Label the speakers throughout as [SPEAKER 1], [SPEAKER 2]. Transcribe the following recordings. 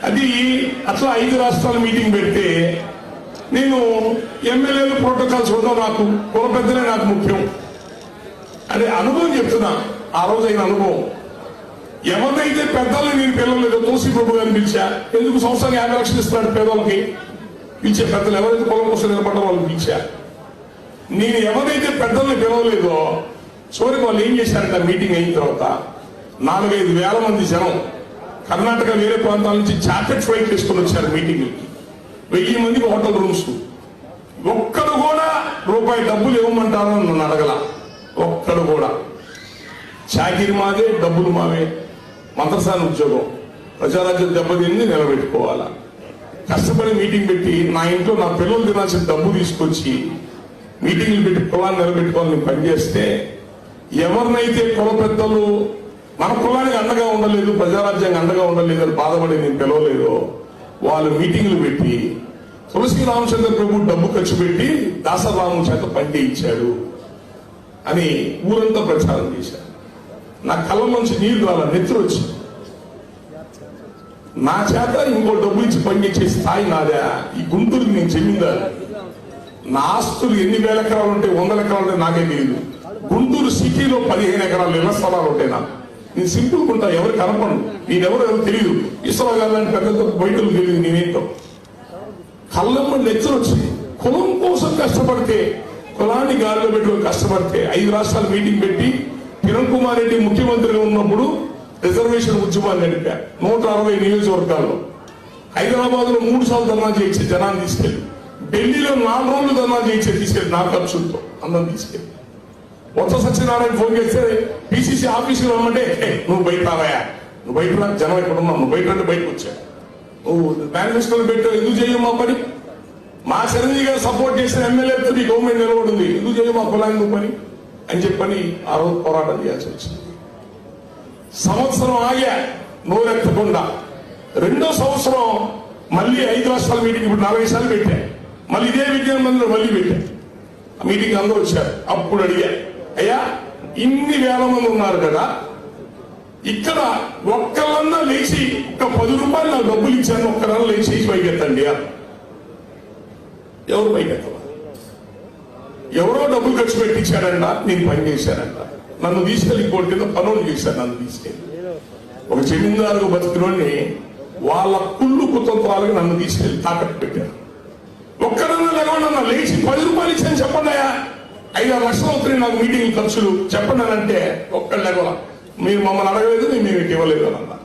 [SPEAKER 1] అది అట్లా 5 రాష్ట్రాల మీటింగ్ పెడితే నేను ఎమ్మెల్యేలు ప్రోటోకాల్స్ ఉండవు, నాకు కుల పెద్దలే నాకు ముఖ్యం అదే అనుభవం చెప్తున్నా. ఆ రోజు అయిన అనుభవం. ఎవరినైతే పెద్దల్ని నేను పిల్లలేదు, తులసి ప్రభు గారిని పిలిచా. ఎందుకు సంవత్సరానికి 50 లక్షలు ఇస్తున్నాడు పేదలకి పిలిచే పెద్దలు ఎవరైతే కులం కోసం నిలబడ్డ వాళ్ళని పిలిచా. నేను ఎవరైతే పెద్దల్ని పిలవలేదో చివరికి వాళ్ళు ఏం చేశారంటే మీటింగ్ అయిన తర్వాత 4-5 వేల మంది జనం కర్ణాటక వేరే ప్రాంతాల నుంచి చార్టెడ్ ఫ్లైట్ తీసుకుని వచ్చారు మీటింగ్కి. 1000 మందికి హోటల్ రూమ్స్. ఒక్కడు కూడా రూపాయి డబ్బులు ఇవ్వమంటారని నన్ను అడగల. ఒక్కడు కూడా. చాకిరి మాదే, డబ్బులు మావే. మంత్రసాని ఉద్యోగం, ప్రజారాజ్యం దెబ్బతిని నిలబెట్టుకోవాలా. కష్టపడి మీటింగ్ పెట్టి నా ఇంట్లో నా పిల్లలు తినాల్సిన డబ్బు తీసుకొచ్చి మీటింగ్లు పెట్టి కులాన్ని నిలబెట్టుకోవాలని పనిచేస్తే ఎవరినైతే కుల పెద్దలు మన కులానికి అండగా ఉండలేదు, ప్రజారాజ్యానికి అండగా ఉండలేదు అని బాధపడి నేను పిలవలేదో వాళ్ళు మీటింగ్లు పెట్టి తులసి రామచంద్ర ప్రభు డబ్బు ఖర్చు పెట్టి దాసరాము చేత పని ఇచ్చాడు అని ఊరంతా ప్రచారం చేశారు. నా కళ్ళ నుంచి నీళ్లు రాల, నెత్తురు వచ్చి నా చేత ఇంకో డబ్బు ఇచ్చి పనిచేసే స్థాయి నాదా. ఈ గుంటూరుకి నేను చెందిందారు. నా ఆస్తులు ఎన్ని వేల ఎకరాలు ఉంటే 100 ఎకరాలు ఉంటే నాకే తెలియదు. గుంటూరు సిటీలో 15 ఎకరాలు ఇళ్ల స్థలాలు ఉంటాయి. నాకు నేను సింపుల్ ఉంటా, ఎవరు కనపడు, నేనెవరు ఎవరు తెలియదు. ఇసులో కాదని పెద్దతో బయటలు తెలియదు. నేనేంటో కళ్ళమ్మ నెచ్చలు వచ్చి కులం కోసం కష్టపడితే, కులాన్ని గాలిలో పెట్టుకుని కష్టపడితే 5 రాష్ట్రాల మీటింగ్ పెట్టి కిరణ్ కుమార్ రెడ్డి ముఖ్యమంత్రిగా ఉన్నప్పుడు రిజర్వేషన్ ఉద్యమాన్ని నడిపా. 160 నియోజకవర్గాల్లో. హైదరాబాద్ లో 3 సార్లు ధర్నా చేయించే జనాన్ని తీసుకెళ్ళి, ఢిల్లీలో 4 రోజులు ధర్నా చేయించే తీసుకెళ్ళి నా ఖర్చులతో అందరం తీసుకెళ్ళి. కొత్త సత్యనారాయణ ఫోన్ చేస్తే పిసిసి ఆఫీసులో రమ్మంటే నువ్వు బయట రావయా, నువ్వు బయట రా, జనం ఎక్కడ ఉన్నావు, నువ్వు బయట అంటే బయటకు వచ్చా. నువ్వు మేనిఫెస్టోలు పెట్టావు, ఎందుకు చేయవు మా పని? మా చిరంజీవి గారు సపోర్ట్ చేసిన ఎమ్మెల్యేతో ఈ గవర్నమెంట్ నిలబడింది, ఎందుకు చేయవు మా కులానికి నువ్వు పని అని చెప్పని ఆ రోజు పోరాటం చేయాల్సి వచ్చింది. సంవత్సరం ఆగా నోరెత్తకుండా 2వ సంవత్సరం మళ్ళీ 5 రాష్ట్రాల మీటింగ్ ఇప్పుడు 40 సార్లు పెట్టా. మళ్ళీ ఇదే విజ్ఞాన మందిలో మళ్ళీ పెట్టా. మీటింగ్ అందరూ వచ్చారు. అప్పుడు అడిగా, అయ్యా ఇన్ని వేల మంది ఉన్నారు కదా, ఇక్కడ ఒక్కళ్ళన్నా లేచి ఒక 10 రూపాయలు నాకు డబ్బులు ఇచ్చాను, ఒక్కరన్నా లేచి పైకెత్తండి. ఎవరు పైకెత్తవా? ఎవరో డబ్బులు ఖర్చు పెట్టించాడంట, నేను పని చేశానంట. నన్ను తీసుకెళ్ళి ఇంకోటి కింద పనులు చేశాను. నన్ను తీసుకెళ్ళి ఒక జమీందారు బతికినోడిని వాళ్ళ కుళ్ళు కుతంత్రాలకు నన్ను తీసుకెళ్లి తాకట్టు పెట్టారు. ఒక్కడన్నా లేకుండా లేచి 10 రూపాయలు ఇచ్చాను చెప్పండి అయ్యా, 5-6 లక్షలు అవుతున్నాయి నాకు మీటింగ్ ఖర్చులు చెప్పండి అని అంటే ఒక్కడు లేకుండా మీరు మమ్మల్ని అడగలేదు, మేము ఇవ్వలేదు అని అన్నా.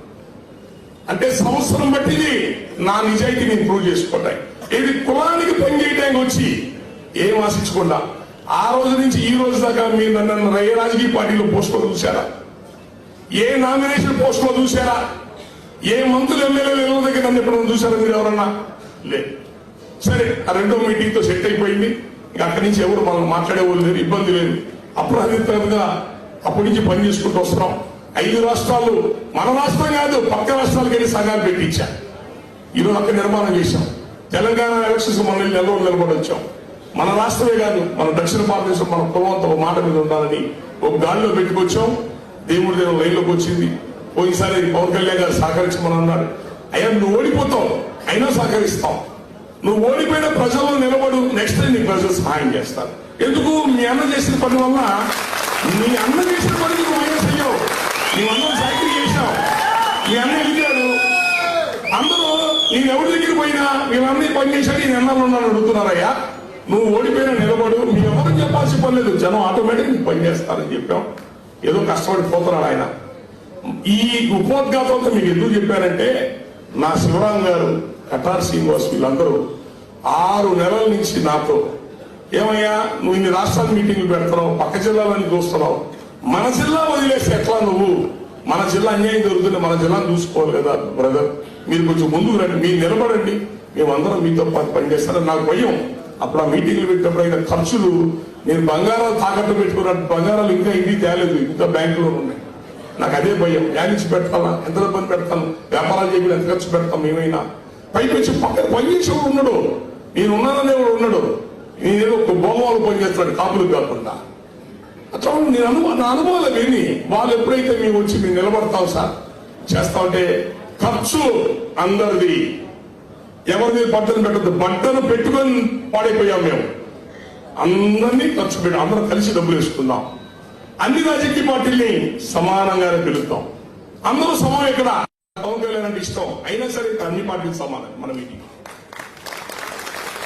[SPEAKER 1] అంటే సంవత్సరం బట్టిది నా నిజాయితీ నేను ప్రూవ్ చేసుకుంటాయి. ఇది కులానికి పని చేయడానికి వచ్చి ఏం ఆశించకుండా ఆ రోజు నుంచి ఈ రోజు దాకా మీరు నన్ను ఏ రాజకీయ పార్టీలో పోస్టులో చూశారా? ఏ నామినేషన్ పోస్టులో చూశారా? ఏ మంత్రులు ఎమ్మెల్యేలు ఎవరి దగ్గర నన్ను ఎప్పుడైనా చూశారా మీరు ఎవరన్నా? లేదు. సరే, ఆ 2వ మీటింగ్ తో సెట్ అయిపోయింది. ఇంకా అక్కడి నుంచి ఎవరు మనం మాట్లాడేవాళ్ళు లేదు, ఇబ్బంది లేదు. అప్రహరితంగా అప్పటి నుంచి పని చేసుకుంటూ వస్తున్నాం. 5 రాష్ట్రాలు, మన రాష్ట్రం కాదు పక్క రాష్ట్రాలకు వెళ్ళి సంఘాలు పెట్టించా. ఈరోజు అక్కడ నిర్మాణం చేశాం. తెలంగాణ ఎలక్షన్స్ మన నెలలో నిలబడి వచ్చాం. మన రాష్ట్రమే కాదు, మన దక్షిణ భారతదేశం మన కులంతో ఒక మాట మీద ఉండాలని ఒక గాలిలో పెట్టుకొచ్చాం. దేవుడి దేవుడు లైన్లోకి వచ్చింది. పోయినసారి పవన్ కళ్యాణ్ గారు సహకరించమని అన్నాడు. అయ్యా నువ్వు ఓడిపోతావు, అయినా సహకరిస్తాం. నువ్వు ఓడిపోయిన ప్రజల్లో నిలబడు, నెక్స్ట్ టైం నీకు ప్రజలు సహాయం చేస్తారు. ఎందుకు? మీ అన్న చేసిన పని వల్ల, మీ అన్న చేసిన పని నువ్వు మైనస్ అయ్యావు. నువ్వందరూ సైకిల్ చేశావు, మీ అన్న ఎదిగాడు. అందరూ నేను ఎవరి దగ్గరికి పోయినా మేమన్నీ పని చేశాడు, నేను ఎన్నాళ్ళు ఉన్నాను అడుగుతున్నారయ్యా. నువ్వు ఓడిపోయినా నిలబడు, మీ ఎవరు చెప్పాల్సిన పని లేదు, జనం ఆటోమేటిక్ నీకు పని చేస్తారని చెప్పాం. ఏదో కష్టపడి పోతున్నాడు ఆయన. ఈ ఉపోద్ఘాతంతో మీకు ఎందుకు చెప్పారంటే, నా శివరాం గారు, కటార్ శ్రీనివాస్ వీళ్ళందరూ 6 నెలల నుంచి నాతో ఏమయ్యా నువ్వు ఇన్ని రాష్ట్రాల మీటింగ్లు పెడుతున్నావు, పక్క జిల్లాలని చూస్తున్నావు, మన జిల్లా వదిలేస్తే ఎట్లా? నువ్వు మన జిల్లా అన్యాయం జరుగుతుంది, మన జిల్లాను చూసుకోవాలి కదా బ్రదర్, మీరు కొంచెం ముందుకు రండి, మీరు నిలబడండి, మేమందరం మీతో పాటు పనిచేస్తారని నాకు భయం. అప్పుడు ఆ మీటింగ్లు పెట్టినప్పుడు అయిన ఖర్చులు, నేను బంగారాలు తాకట్టు పెట్టుకున్నట్టు బంగారాలు ఇంకా ఇంటికి తేలేదు, ఇంకా బ్యాంకులో ఉన్నాయి. నాకు అదే భయం. యానిచ్చి పెడతానా, ఎంత డబ్బులు పెడతాను, వ్యాపారాలు చేయకుండా ఎంత ఖర్చు పెడతాం మేమైనా. పైకి వచ్చి పక్కన పనిచేసేవాడు ఉన్నాడు, నేను ఉన్నాననేవాడు ఉన్నాడు, నేనేదో ఒక భోగవాళ్ళు పనిచేస్తున్నాడు కాపులు కాకుండా. అట్లా నేను నా అనుభవాలు విని వాళ్ళు ఎప్పుడైతే మేము వచ్చి మేము నిలబడతాం సార్ చేస్తా ఉంటే ఖర్చు అందరిది, ఎవరి మీద బట్టను పెట్టద్దు. బట్టను పెట్టుకొని పాడైపోయాం మేము. అందరినీ ఖర్చు పెట్టి అందరం కలిసి డబ్బులు వేసుకుందాం. అన్ని రాజకీయ పార్టీల్ని సమానంగానే పిలుద్దాం. అందరూ సమానం. ఇక్కడ పవన్ కళ్యాణ్ అంటే ఇష్టం అయినా సరే అన్ని పార్టీలు సమానం. మన మీటింగ్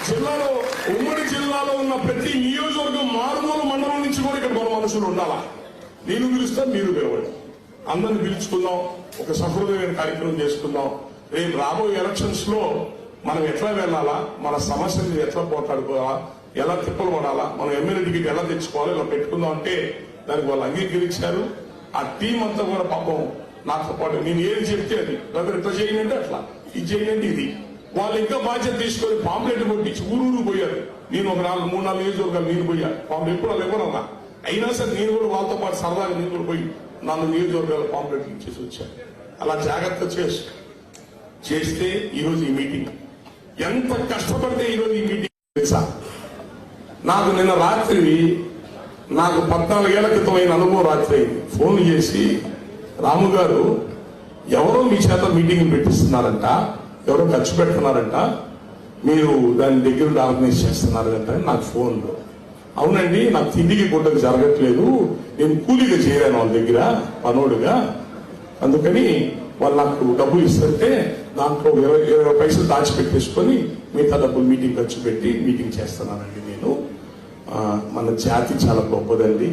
[SPEAKER 1] జిల్లాలో, ఉమ్మడి జిల్లాలో ఉన్న ప్రతి నియోజకవర్గం, మారుమూల మండలం నుంచి కూడా ఇక్కడ మన మనుషులు ఉండాలా. నేను పిలుస్తాను, మీరు పిలవండి. అందరిని పిలుచుకుందాం, ఒక సహృదయమైన కార్యక్రమం చేసుకుందాం. రేపు రాబోయే ఎలక్షన్స్ లో మనం ఎట్లా వెళ్లాలా, మన సమస్యలు ఎట్లా పోట్లాడుకోవాలా, ఎలా తిప్పలు పడాలా, మనం ఎమ్మెల్యే టికెట్ ఎలా తెచ్చుకోవాలో ఇలా పెట్టుకుందాం అంటే దానికి వాళ్ళు అంగీకరించారు. ఆ టీం అంతా కూడా పాపం నాతో పాటు నేను ఏది చెప్తే అది, లేదా ఇట్లా చేయండి అట్లా, ఇది చేయండి ఇది, వాళ్ళు ఇంకా బాధ్యత తీసుకొని పాంప్లెట్ కొట్టించి ఊరూరు పోయారు. నేను ఒక 3-4 నియోజకవర్గాలు నేను పోయా. పాంప్లెట్ ఎప్పుడు వాళ్ళు ఎవరన్నా అయినా సరే నేను కూడా వాళ్ళతో పాటు సరదాగా నేను కూడా పోయి 4 నియోజకవర్గాల పాంప్లెట్లు ఇచ్చేసి వచ్చాను. అలా జాగ్రత్త చేస్తే ఈరోజు ఈ మీటింగ్ ఎంత కష్టపడితే ఈరోజు ఈ మీటింగ్ తెలుసా. నాకు నిన్న రాత్రి, నాకు 14 ఏళ్ల క్రితమైన అనుభవం రాత్రి అయింది. ఫోన్ చేసి, రాము గారు ఎవరో మీ చేత మీటింగ్ పెట్టిస్తున్నారంట, ఎవరో ఖర్చు పెడుతున్నారంట, మీరు దాని దగ్గర ఆర్గనైజ్ చేస్తున్నారంట నాకు ఫోన్లో. అవునండి, నాకు తిండికి గుడ్డకు జరగట్లేదు, నేను కూలీగా చేరాను వాళ్ళ దగ్గర పనోడుగా, అందుకని వాళ్ళు నాకు డబ్బులు ఇస్తుంటే దాంట్లో 20 పైసలు దాచిపెట్టేసుకొని మిగతా డబ్బులు మీటింగ్ ఖర్చు పెట్టి మీటింగ్ చేస్తున్నానండి నేను. మన జాతి చాలా గొప్పదండి,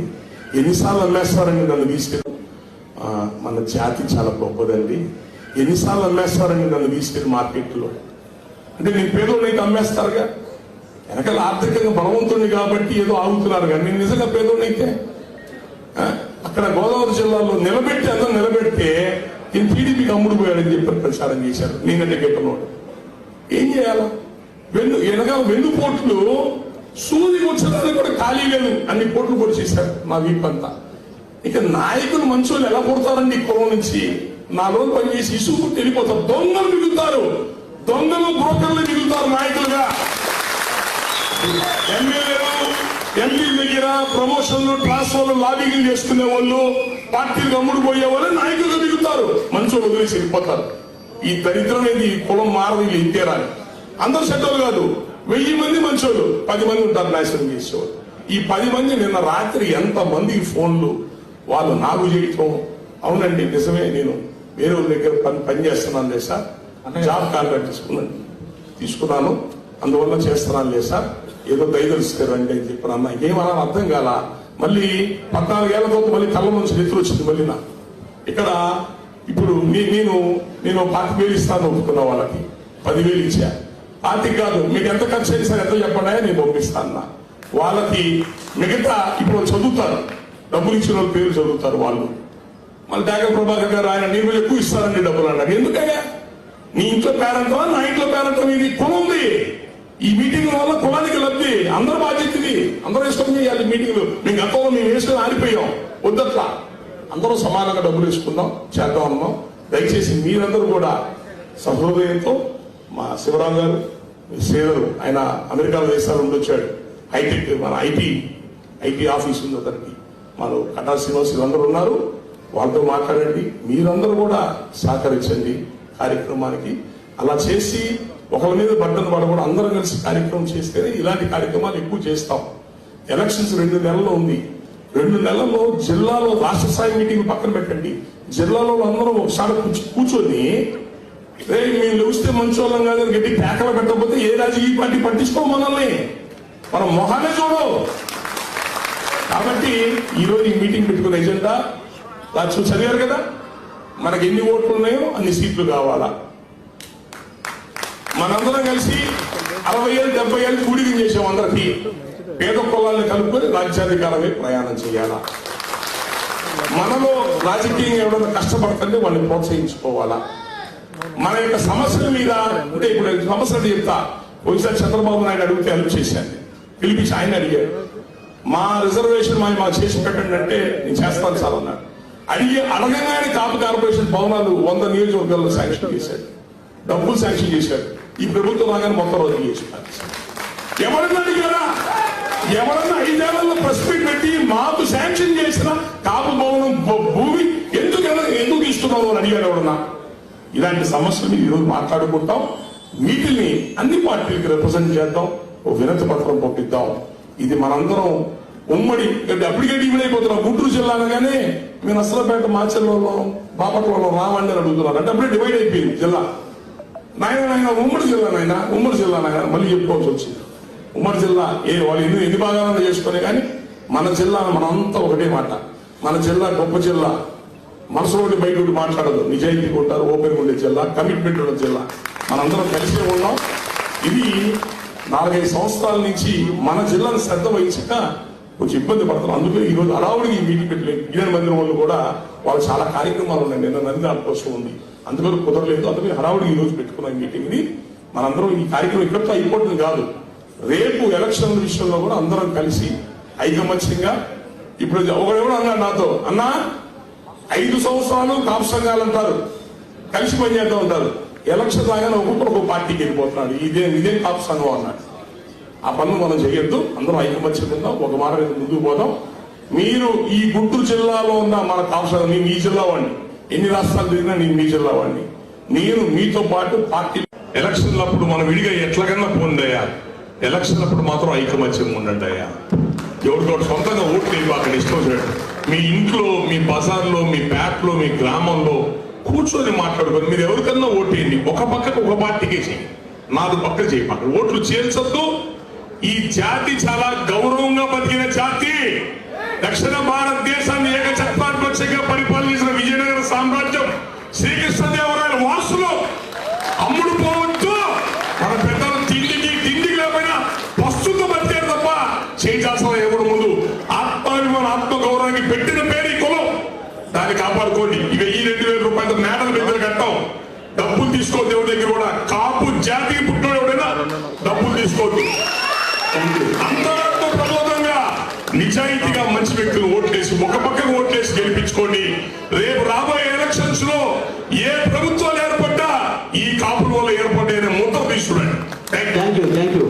[SPEAKER 1] ఎన్నిసార్లు అమ్మేస్తారండి నన్ను తీసుకెళ్ళి. మన జాతి చాలా గొప్పదండి, ఎన్నిసార్లు అమ్మేస్తారండి నన్ను తీసుకెళ్ళి మార్కెట్లో. అంటే నేను పేదోళ్ళైతే అమ్మేస్తారుగా, వెనకాల ఆర్థికంగా బలవంతుడిని కాబట్టి ఏదో ఆగుతున్నారు. కానీ నేను నిజంగా పేదోళ్ళైతే అక్కడ గోదావరి జిల్లాలో నిలబెట్టి అందరూ నిలబెడితే నేను టీడీపీకి అమ్ముడు పోయాడని చెప్పి ప్రచారం చేశారు. నేనంటే గెట్టనోడు ఏం చేయాలా? వెనకాల వెన్నుపోట్లు సూది వచ్చడానికి కూడా ఖాళీ లేదు, అన్ని పోట్లు కూడా చేశారు మా వీపంతా. ఇక నాయకులు మంచోళ్ళు ఎలా కొడతారండి కులం నుంచి? 4 రోజులు పనిచేసి ఇసుకు వెళ్ళిపోతారు. దొంగలు మిగులుతారు, దొంగలు బ్రోకర్లు మిగులుతారు నాయకులుగా. ఎమ్మెల్యేలు ఎంపీ దగ్గర ప్రమోషన్లు, ట్రాన్స్ఫర్లు, లాబింగ్లు చేసుకునే వాళ్ళు, పార్టీలకు అమ్ముడు పోయే వాళ్ళు నాయకులుగా మిగులుతారు. మంచోళ్ళు వదిలేసి వెళ్ళిపోతారు. ఈ దరిద్రం అనేది ఈ కులం మారదు, వీళ్ళు ఇంతేరాని. అందరూ చెడ్డోళ్ళు కాదు, 1000 మంది మంచోళ్ళు, 10 మంది ఉంటారు నాశనం చేసేవాళ్ళు. ఈ 10 మంది నిన్న రాత్రి ఎంత మంది ఫోన్లు వాళ్ళు నాకు చేయటం. అవునండి నిజమే, నేను వేరే దగ్గర పని చేస్తున్నాను లేదు సార్, జాబ్ కాంట్రాక్ట్ తీసుకున్నాను, అందువల్ల చేస్తున్నాను లేదు సార్, ఏదో దయదలుస్తారండి అని చెప్పాను. అన్న ఏమన్నా అర్థం కాల. మళ్ళీ 14 ఏళ్ల తర్వాత మళ్ళీ కళ్ళ నుంచి ఎదురు వచ్చింది మళ్ళీ నా. ఇక్కడ ఇప్పుడు నేను 25,000 ఇస్తాను ఒప్పుకున్న వాళ్ళకి 10,000 ఇచ్చా. పార్టీకి కాదు, మీకు ఎంత ఖర్చు అయింది సార్ ఎంత చెప్పండి నేను పంపిస్తాను. వాళ్ళకి మిగతా ఇప్పుడు చదువుతారు, డబ్బులు ఇచ్చిన వాళ్ళ పేరు చదువుతారు వాళ్ళు. మళ్ళీ డాక్టర్ ప్రభాకర్ గారు ఆయన నీకు ఎక్కువ ఇస్తారండి డబ్బులు అన్నారు. ఎందుకయ్యా? నీ ఇంట్లో పేరంటమా, నా ఇంట్లో పేరంటం, ఇది కులం ఉంది. ఈ మీటింగ్ వల్ల కులానికి లబ్ధి, అందరూ బాధ్యత ఇది, అందరూ వేసుకొని చేయాలి మీటింగ్లు. మేము గతంలో మేము వేసుకొని ఆడిపోయాం, వద్దట్లా. అందరూ సమానంగా డబ్బులు వేసుకుందాం, చేద్దాం అన్నాం. దయచేసి మీరందరూ కూడా సహృదయంతో, మా శివరాం గారు శ్రీధరు ఆయన అమెరికా దేశాల నుండి వచ్చాడు, హైటెక్ మన ఐటీ ఆఫీస్ ఉంది అతనికి, మన కటా శ్రీనివాస్ అందరూ ఉన్నారు, వాళ్ళతో మాట్లాడండి. మీరందరూ కూడా సహకరించండి కార్యక్రమానికి. అలా చేసి ఒకరి మీద బట్టను పడకూడదు, అందరం కలిసి కార్యక్రమం చేస్తేనే ఇలాంటి కార్యక్రమాలు ఎక్కువ చేస్తాం. ఎలక్షన్స్ 2 నెలల్లో ఉంది. 2 నెలల్లో జిల్లాలో రాష్ట్ర స్థాయి మీటింగ్ పక్కన పెట్టండి, జిల్లాలో అందరూ ఒకసారి కూర్చొని మేము లభిస్తే మంచోళ్ళం కాదని గట్టి కేకలు పెట్టకపోతే ఏ రాజకీయ పార్టీ పట్టించుకో మనల్ని, మనం మొహానే చూడవు. కాబట్టి ఈరోజు ఈ మీటింగ్ పెట్టుకున్న ఎజెండా చదివారు కదా, మనకి ఎన్ని ఓట్లు ఉన్నాయో అన్ని సీట్లు కావాలా. మనందరం కలిసి 60 ఏళ్ళు 70 ఏళ్ళు కూడికం చేసాం. అందరికీ పేద కులాలను కలుపుకొని రాజ్యాధికారమే ప్రయాణం చేయాలా. మనలో రాజకీయంగా ఎవరైనా కష్టపడుతుంటే వాళ్ళని ప్రోత్సహించుకోవాలా. మన యొక్క సమస్యల మీద అంటే ఇప్పుడు సమస్యలు చెప్తా. ఒకసారి చంద్రబాబు నాయుడు అడిగితే హెల్ప్ చేశాను, పిలిపించి ఆయన అడిగాడు, మా రిజర్వేషన్ మాకు చేసి పెట్టండి అంటే నేను చేస్తాను సార్ అన్నాడు. అడగగానే కాపు కార్పొరేషన్ భవనాలు 100 నియోజకవర్గాల్లో శాంక్షన్ చేశాడు, డబ్బులు శాంక్షన్ చేశాడు. ఈ ప్రభుత్వం రాగానే మొత్తం రోజు చేశారు. ఎవరన్నా అడిగారా? ఎవరన్నా 5 ఏళ్లలో ప్రెస్ మీట్ పెట్టి మాకు శాంక్షన్ చేసిన కాపు భవనం భూమి ఎందుకు ఇస్తున్నావు అని అడిగారు ఎవరన్నా? ఇలాంటి సమస్యలు మీద ఈరోజు మాట్లాడుకుంటాం. వీటిని అన్ని పార్టీలకి రిప్రజెంట్ చేద్దాం, ఓ వినతి పత్రం పంపిద్దాం. ఇది మనందరం ఉమ్మడి అప్పటికే డివైడ్ అయిపోతున్నాం. గుంటూరు జిల్లా అనగానే మేము నసలపేట మాచర్లలో బాపట్లలో రావండి అని అడుగుతున్నారు. అంటే అప్పుడే డివైడ్ అయిపోయింది జిల్లా. నాయన ఉమ్మడి జిల్లా నాయన మళ్ళీ చెప్పుకోవాల్సి వచ్చింది. ఉమ్మడి జిల్లా వాళ్ళు ఎన్ని భాగాలను చేసుకునే కానీ మన జిల్లా మనంతా ఒకటే మాట. మన జిల్లా గొప్ప జిల్లా, మనసులోని బయట మాట్లాడదు, నిజాయితీ ఉంటారు, ఓపెన్ ఉండే జిల్లా, కమిట్మెంట్ ఉన్న జిల్లా. మనందరం కలిసి ఉన్నాం. ఇది 4-5 సంవత్సరాల నుంచి మన జిల్లాను శ్రద్ధ వహించక కొంచెం ఇబ్బంది పడుతున్నాం. అందుకే ఈ రోజు అడావుడికి ఈ మీటింగ్ పెట్టలేదు. గిరిజన మందిరం వాళ్ళు కూడా వాళ్ళు చాలా కార్యక్రమాలు ఉన్నాయి. నిన్న నందిదాల కోసం ఉంది, అందుకని కుదరలేదు. అందుకని హడావుడికి ఈ రోజు పెట్టుకున్న ఈ మీటింగ్ ని మనందరం ఈ కార్యక్రమం ఇక్కడితో అయిపోతుంది కాదు. రేపు ఎలక్షన్ల విషయంలో కూడా అందరం కలిసి ఐకమత్యంగా ఇప్పుడు ఒకడెవడు అన్నాడు నాతో, అన్నా 5 సంవత్సరాలు కాపు సంఘాలు అంటారు, కలిసి పనిచేస్తూ ఉంటారు, ఎలక్షన్ రాగానే ఒక్కొక్కరు ఒక పార్టీకి వెళ్ళిపోతున్నాడు, ఇదేం కాపు సంఘం అన్నాడు. ఆ పనులు మనం చేయొద్దు, అందరం ఐకమత్యం ఉందాం, ఒక మాట మీద ముందుకు పోదాం. మీరు ఈ గుంటూరు జిల్లాలో ఉన్న మన కాపు సంఘం, నేను ఈ జిల్లా వాడిని, ఎన్ని రాష్ట్రాలు తిరిగినా నేను మీ జిల్లా వాడిని, నేను మీతో పాటు పార్టీ ఎలక్షన్లప్పుడు మనం విడిగా ఎట్లాగన్నా పోందయ్యా, ఎలక్షన్లప్పుడు మాత్రం ఐకమత్యం ఉండండి అయ్యా. ఎవరితోటి సొంతంగా ఓట్లు వేయబాకండి ఇష్టం వచ్చినట్టు. మీ ఇంట్లో, మీ బజార్లో, మీ పేటలో, మీ గ్రామంలో కూర్చొని మాట్లాడుకొని మీరు ఎవరికన్నా ఓటేయండి. ఒక పక్కకు ఒక పార్టీకే చేయండి, 4 పక్కలు చేయబాకండి. ఓట్లు చేర్చొద్దు. ఈ జాతి చాలా గౌరవంగా బతికిన జాతి. దక్షిణ భారతదేశాన్ని ఏకఛత్రాధిపత్యంగా పరిపాలించిన విజయనగర సామ్రాజ్యం, శ్రీకృష్ణదేవరాయల వారసులు అమ్ముడు పోవద్దు. మన పెద్దలు తిండికి లేకపోయినా ప్రస్తుతం బతికారు తప్ప చేయాల్సిన ఎవరు ముందు ఆత్మాభిమాన ఆత్మగౌరవానికి పెట్టిన పేరు ఈ కులం. దాన్ని కాపాడుకోండి. ఇక ఈ 2,000 రూపాయలతో మేడల పెద్దలు కట్టాం. డబ్బులు తీసుకోవద్దు ఎవరి దగ్గర కూడా. కాపు జాతికి పుట్టిన ఎవడైనా డబ్బులు తీసుకోవద్దు. అంతరాత్మ ప్రబోధంగా నిజాయితీగా మంచి వ్యక్తులు ఓట్లేసి, ఒక పక్కకు ఓట్లేసి గెలిపించుకోండి. రేపు రాబోయే ఎలక్షన్స్ లో ఏ ప్రభుత్వాలు ఏర్పడ్డా ఈ కాపుల వల్ల ఏర్పడ్డాయనే ముద్ర తీసుకురండి. Thank you.